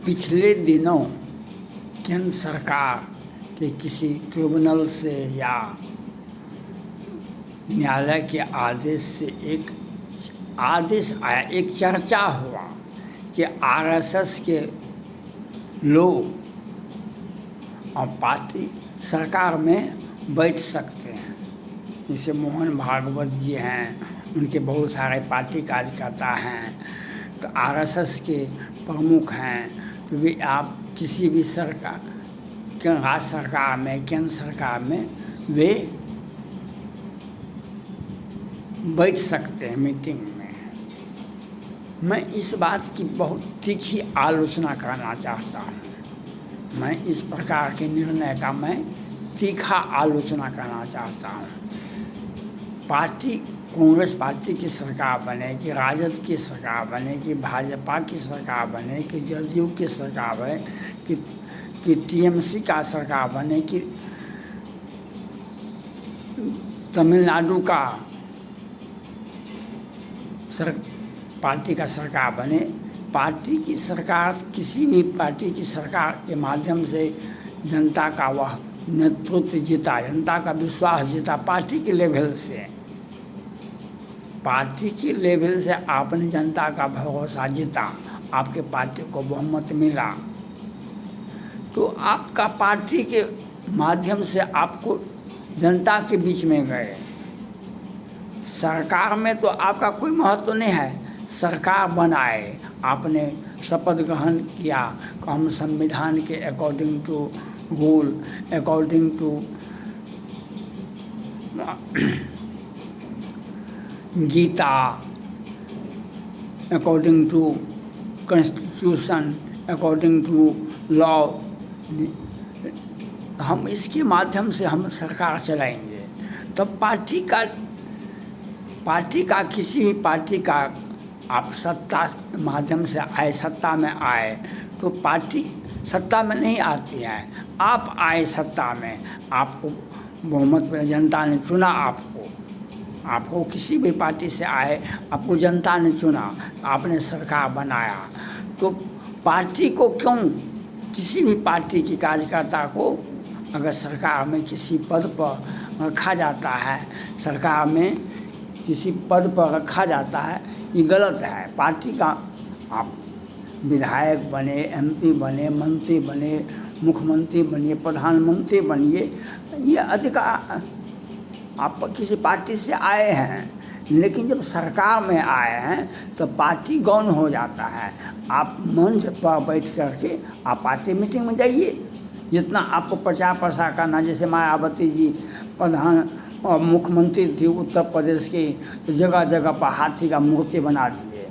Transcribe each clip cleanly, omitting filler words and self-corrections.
पिछले दिनों केंद्र सरकार के किसी ट्रिब्यूनल से या न्यायालय के आदेश से एक आदेश आया, एक चर्चा हुआ कि आरएसएस के लोग और पार्टी सरकार में बैठ सकते हैं। जैसे मोहन भागवत जी हैं, उनके बहुत सारे पार्टी कार्यकर्ता हैं, तो आरएसएस के प्रमुख हैं, तो वे आप किसी भी सरकार, राज्य सरकार में, केंद्र सरकार में वे बैठ सकते हैं मीटिंग में। मैं इस बात की बहुत तीखी आलोचना करना चाहता हूँ। मैं इस प्रकार के निर्णय का तीखा आलोचना करना चाहता हूँ। पार्टी, कांग्रेस पार्टी की सरकार बने, कि राजद की सरकार बने, कि भाजपा की सरकार बने, कि जदयू की सरकार बने, कि टीएमसी का सरकार बने, कि तमिलनाडु का पार्टी का सरकार बने, पार्टी की सरकार, किसी भी पार्टी की सरकार के माध्यम से जनता का वह नेतृत्व जीता, जनता का विश्वास जीता। पार्टी के लेवल से, पार्टी के लेवल से आपने जनता का भरोसा जीता, आपके पार्टी को बहुमत मिला, तो आपका पार्टी के माध्यम से आपको जनता के बीच में गए। सरकार में तो आपका कोई महत्व नहीं है। सरकार बनाए, आपने शपथ ग्रहण किया कि हम संविधान के according to rule, according to Gita, according to constitution, according to law, हम इसके माध्यम से हम सरकार चलाएंगे। तब पार्टी का किसी भी पार्टी का आप सत्ता माध्यम से आए, सत्ता में आए, तो पार्टी सत्ता में नहीं आती है। आप आए सत्ता में, आपको बहुमत में जनता ने चुना, आपको किसी भी पार्टी से आए, आपको जनता ने चुना, आपने सरकार बनाया, तो पार्टी को क्यों, किसी भी पार्टी की कार्यकर्ता को अगर सरकार में किसी पद पर रखा जाता है, सरकार में किसी पद पर रखा जाता है, ये गलत है। पार्टी का आप विधायक बने, एमपी बने, मंत्री बने, मुख्यमंत्री बनिए, प्रधानमंत्री बनिए, ये अधिकार, आप किसी पार्टी से आए हैं, लेकिन जब सरकार में आए हैं तो पार्टी गौण हो जाता है। आप मंच पर बैठ करके आप पार्टी मीटिंग में जाइए, जितना आपको प्रचार प्रसार करना। जैसे मायावती जी प्रधान और मुख्यमंत्री थी उत्तर प्रदेश की, तो जगह जगह पर हाथी का मूर्ति बना दिए,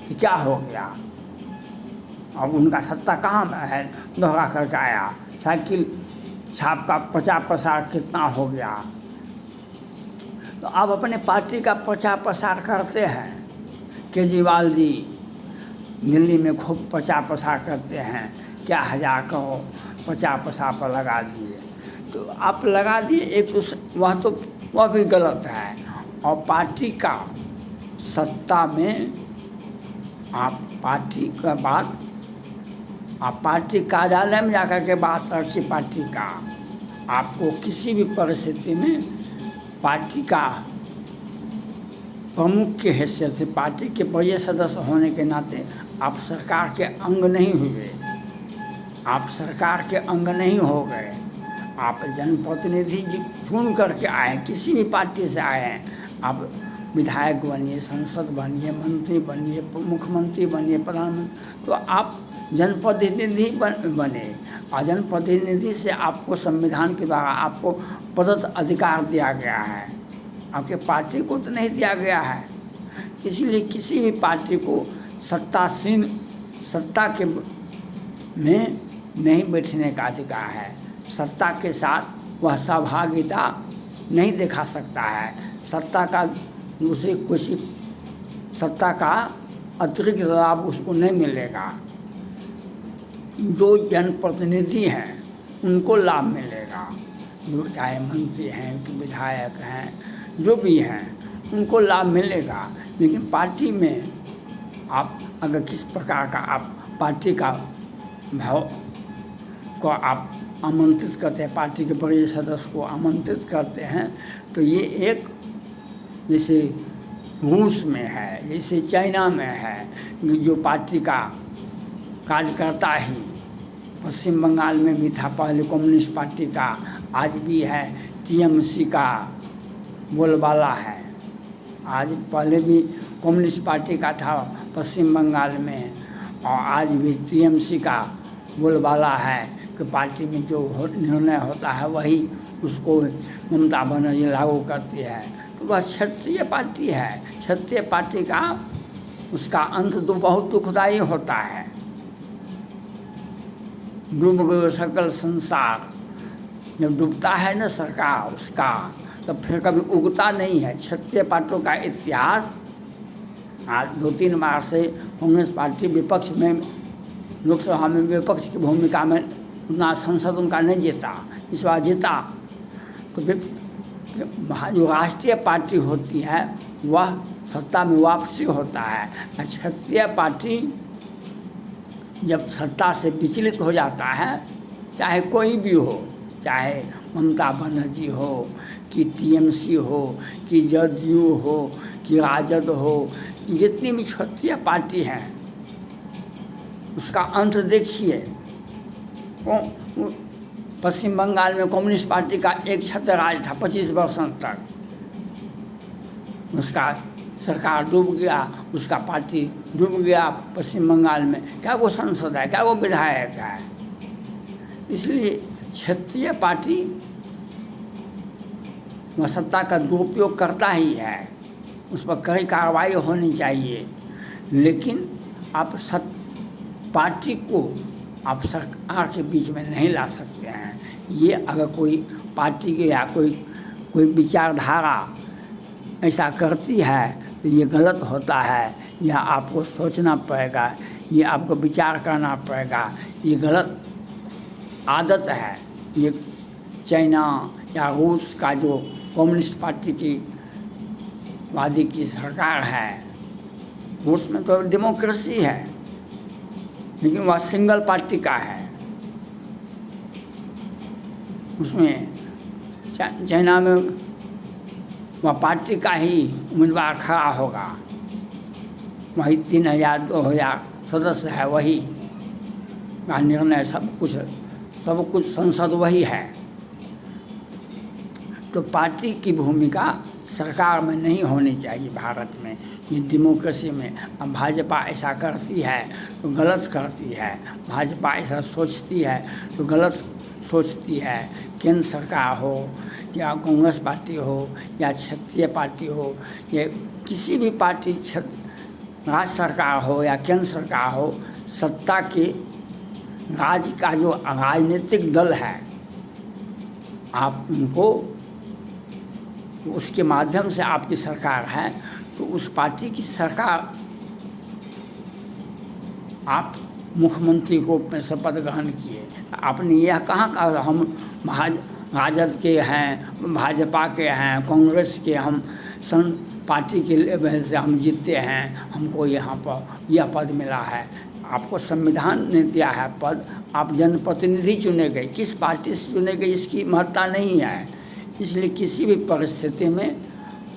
कि क्या हो गया? अब उनका सत्ता कहाँ में है? दोहरा करके आया, साइकिल छाप का प्रचार प्रसार कितना हो गया। तो अब अपने पार्टी का प्रचार प्रसार करते हैं। केजरीवाल जी दिल्ली में खूब प्रचार प्रसार करते हैं, क्या 1000 करोड़ प्रचार प्रसार पर लगा दिए। तो आप लगा दिए एक, तो वह भी गलत है। और पार्टी का सत्ता में आप पार्टी का बात, आप पार्टी कार्यालय में जाकर के बात रखिए। पार्टी का आपको किसी भी परिस्थिति में पार्टी का प्रमुख के हैसियत से, पार्टी के बड़े सदस्य होने के नाते आप सरकार के अंग नहीं हुए, आप सरकार के अंग नहीं हो गए। आप जनप्रतिनिधि चुन करके आए, किसी भी पार्टी से आए हैं, आप विधायक बनिए, सांसद बनिए, मंत्री बनिए, मुख्यमंत्री बनिए, प्रधानमंत्री, तो आप जनप्रतिनिधि बने। और जनप्रतिनिधि से आपको संविधान के द्वारा आपको प्रदत्त अधिकार दिया गया है, आपके पार्टी को तो नहीं दिया गया है। इसीलिए किसी भी पार्टी को सत्तासीन, सत्ता के में नहीं बैठने का अधिकार है। सत्ता के साथ वह सहभागिता नहीं दिखा सकता है। सत्ता का दूसरे किसी सत्ता का अतिरिक्त लाभ उसको नहीं मिलेगा। जो जनप्रतिनिधि हैं उनको लाभ मिलेगा, जो चाहे मंत्री हैं कि विधायक हैं, जो भी हैं, उनको लाभ मिलेगा। लेकिन पार्टी में आप अगर किस प्रकार का आप पार्टी का भाव को आप आमंत्रित करते हैं, पार्टी के बड़े सदस्य को आमंत्रित करते हैं, तो ये एक जैसे रूस में है, जैसे चाइना में है, जो पार्टी का कार्यकर्ता ही पश्चिम बंगाल में भी था, पहले कम्युनिस्ट पार्टी का, आज भी है, टीएमसी का बोलबाला है। आज पहले भी कम्युनिस्ट पार्टी का था पश्चिम बंगाल में, और आज भी टीएमसी का बोलबाला है कि पार्टी में जो निर्णय होता है वही उसको ममता बनर्जी लागू करती है। तो वह क्षत्रिय पार्टी है। क्षत्रिय पार्टी का उसका अंत तो बहुत दुखदायी होता है। डूब गए सकल संसार, जब डूबता है ना सरकार उसका, तब फिर कभी उगता नहीं है। क्षत्रिय पार्टियों का इतिहास आज 2-3 बार से कांग्रेस पार्टी विपक्ष में, लोकसभा में विपक्ष की भूमिका में उतना संसद उनका नहीं जीता, इस बार जीता। तो जो राष्ट्रीय पार्टी होती है वह सत्ता में वापसी होता है। क्षत्रिय पार्टी जब सत्ता से विचलित हो जाता है, चाहे कोई भी हो, चाहे ममता बनर्जी हो कि टीएमसी हो कि जदयू हो कि राजद हो, जितनी भी क्षत्रिय पार्टी हैं उसका अंत देखिए। पश्चिम बंगाल में कम्युनिस्ट पार्टी का एक छत्र राज था 25 वर्षों तक, उसका सरकार डूब गया, उसका पार्टी डूब गया पश्चिम बंगाल में। क्या वो सांसद है, क्या वो विधायक है? इसलिए क्षत्रिय पार्टी वह सत्ता का दुरुपयोग करता ही है, उस पर कड़ी कार्रवाई होनी चाहिए। लेकिन आप पार्टी को आप सरकार के बीच में नहीं ला सकते हैं। ये अगर कोई पार्टी के या कोई विचारधारा ऐसा करती है तो ये गलत होता है। यह आपको सोचना पड़ेगा, ये आपको विचार करना पड़ेगा। ये गलत आदत है। ये चाइना या रूस का जो कम्युनिस्ट पार्टी की वादी की सरकार है, रूस में तो डेमोक्रेसी है, लेकिन वह सिंगल पार्टी का है। उसमें चाइना में वह पार्टी का ही उम्मीदवार खड़ा होगा, वही 3000-2000 सदस्य है, वही का निर्णय सब कुछ संसद वही है। तो पार्टी की भूमिका सरकार में नहीं होनी चाहिए भारत में, ये डेमोक्रेसी में। अब भाजपा ऐसा करती है तो गलत करती है, भाजपा ऐसा सोचती है तो गलत सोचती है। केंद्र सरकार हो या कांग्रेस पार्टी हो या क्षेत्रीय पार्टी हो या किसी भी पार्टी, राज्य सरकार हो या केंद्र सरकार हो, सत्ता के राज्य का जो राजनीतिक दल है, आप उनको, उसके माध्यम से आपकी सरकार है, तो उस पार्टी की सरकार, आप मुख्यमंत्री को अपने शपथ ग्रहण किए, आपने यह कहाँ कहा हम राजद के हैं, भाजपा के हैं, कांग्रेस के, हम पार्टी के लेवल से हम जीते हैं, हमको यहाँ पर यह पद मिला है। आपको संविधान ने दिया है पद, आप जनप्रतिनिधि चुने गए, किस पार्टी से चुने गए इसकी महत्ता नहीं है। इसलिए किसी भी परिस्थिति में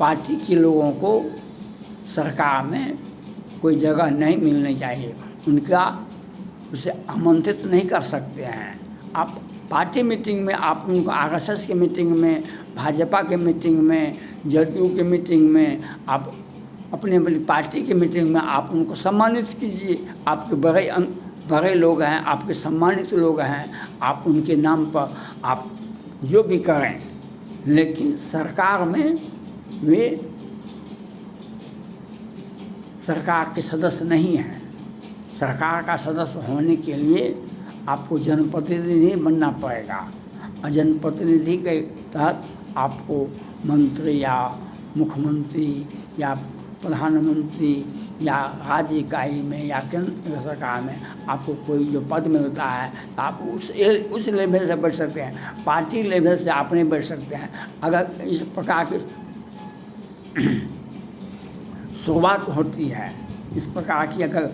पार्टी के लोगों को सरकार में कोई जगह नहीं मिलनी चाहिए, उनका उसे आमंत्रित नहीं कर सकते हैं। आप पार्टी मीटिंग में, आप उनको आरएसएस की मीटिंग में, भाजपा के मीटिंग में, जदयू के मीटिंग में, आप अपनी अपनी पार्टी की मीटिंग में आप उनको सम्मानित कीजिए। आपके बड़े लोग हैं, आपके सम्मानित लोग हैं, आप उनके नाम पर आप जो भी करें, लेकिन सरकार में वे सरकार के सदस्य नहीं हैं। सरकार का सदस्य होने के लिए आपको जनप्रतिनिधि बनना पड़ेगा, और जनप्रतिनिधि के तहत आपको मंत्री या मुख्यमंत्री या प्रधानमंत्री या राज्य इकाई में या केंद्र सरकार में आपको कोई जो पद मिलता है, आप उस लेवल से बढ़ सकते हैं, पार्टी लेवल से आप नहीं बढ़ सकते हैं। अगर इस प्रकार की शुरुआत होती है इस प्रकार की अगर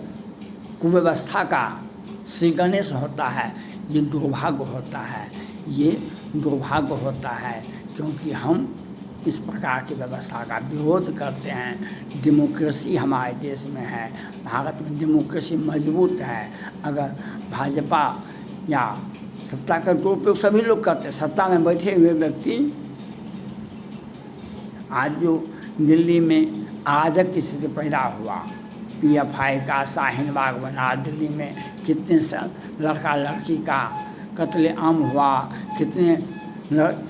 कुव्यवस्था का श्री गणेश होता है, ये दुर्भाग्य होता है, ये दुर्भाग्य होता है, क्योंकि हम इस प्रकार की व्यवस्था का विरोध करते हैं। डेमोक्रेसी हमारे देश में है, भारत में डेमोक्रेसी मजबूत है। अगर भाजपा या सत्ता का दुरुपयोग सभी लोग करते हैं, सत्ता में बैठे हुए व्यक्ति आज जो दिल्ली में अराजक की स्थिति पैदा हुआ, PFI का शाहीन बाग बना, दिल्ली में कितने लड़का लड़की का कत्लेआम हुआ, कितने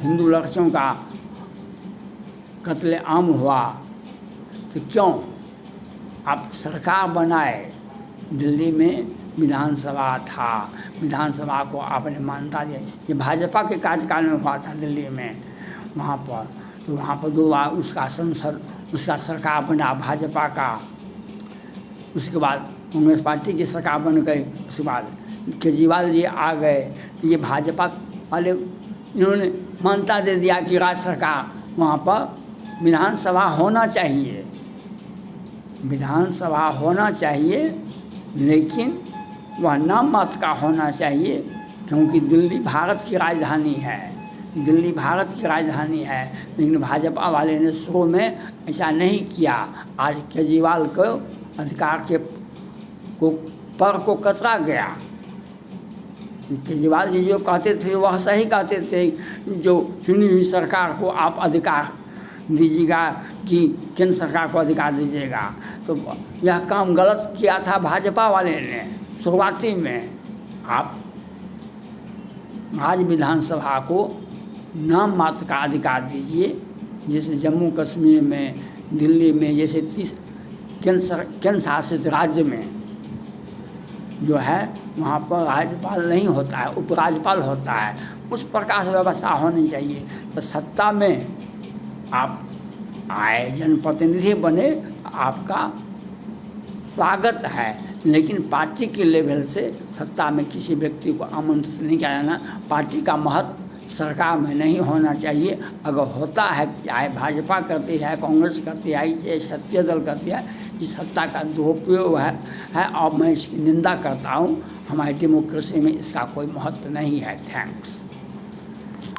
हिंदू लड़कियों का कत्लेआम हुआ, तो क्यों आप सरकार बनाए? दिल्ली में विधानसभा था, विधानसभा को आपने मान्यता दी। ये भाजपा के कार्यकाल में हुआ था दिल्ली में, वहाँ पर तो वहाँ पर 2 बार उसका संसद, उसका सरकार बना भाजपा का। उसके बाद कांग्रेस पार्टी की सरकार बन गई, उसके बाद केजरीवाल जी आ गए, तो ये भाजपा वाले इन्होंने मान्यता दे दिया कि राज्य सरकार वहाँ पर विधानसभा होना चाहिए, विधानसभा होना चाहिए, लेकिन वह नाम मात्र का होना चाहिए, क्योंकि दिल्ली भारत की राजधानी है, दिल्ली भारत की राजधानी है। लेकिन भाजपा वाले ने शुरू में ऐसा नहीं किया। आज केजरीवाल को अधिकार के पर को कतरा गया। केजरीवाल जी जो कहते थे वह सही कहते थे, जो चुनी हुई सरकार को आप अधिकार दीजिएगा कि केंद्र सरकार को अधिकार दीजिएगा, तो यह काम गलत किया था भाजपा वाले ने शुरुआती में। आप आज विधानसभा को नाम मात्र का अधिकार दीजिए, जैसे जम्मू कश्मीर में, दिल्ली में, जैसे 30 केंद्र शासित राज्य में जो है वहाँ पर राज्यपाल नहीं होता है, उपराज्यपाल होता है। उस प्रकार से व्यवस्था होनी चाहिए। तो सत्ता में आप आए, जनप्रतिनिधि बने, आपका स्वागत है, लेकिन पार्टी के लेवल से सत्ता में किसी व्यक्ति को आमंत्रित नहीं किया जाना। पार्टी का महत्व सरकार में नहीं होना चाहिए। अगर होता है, चाहे भाजपा करती है, कांग्रेस करती है, चाहे क्षत्रिय दल करती है, इस सत्ता का दुरुपयोग है और मैं इसकी निंदा करता हूँ। हमारी डेमोक्रेसी में इसका कोई महत्व नहीं है। थैंक्स।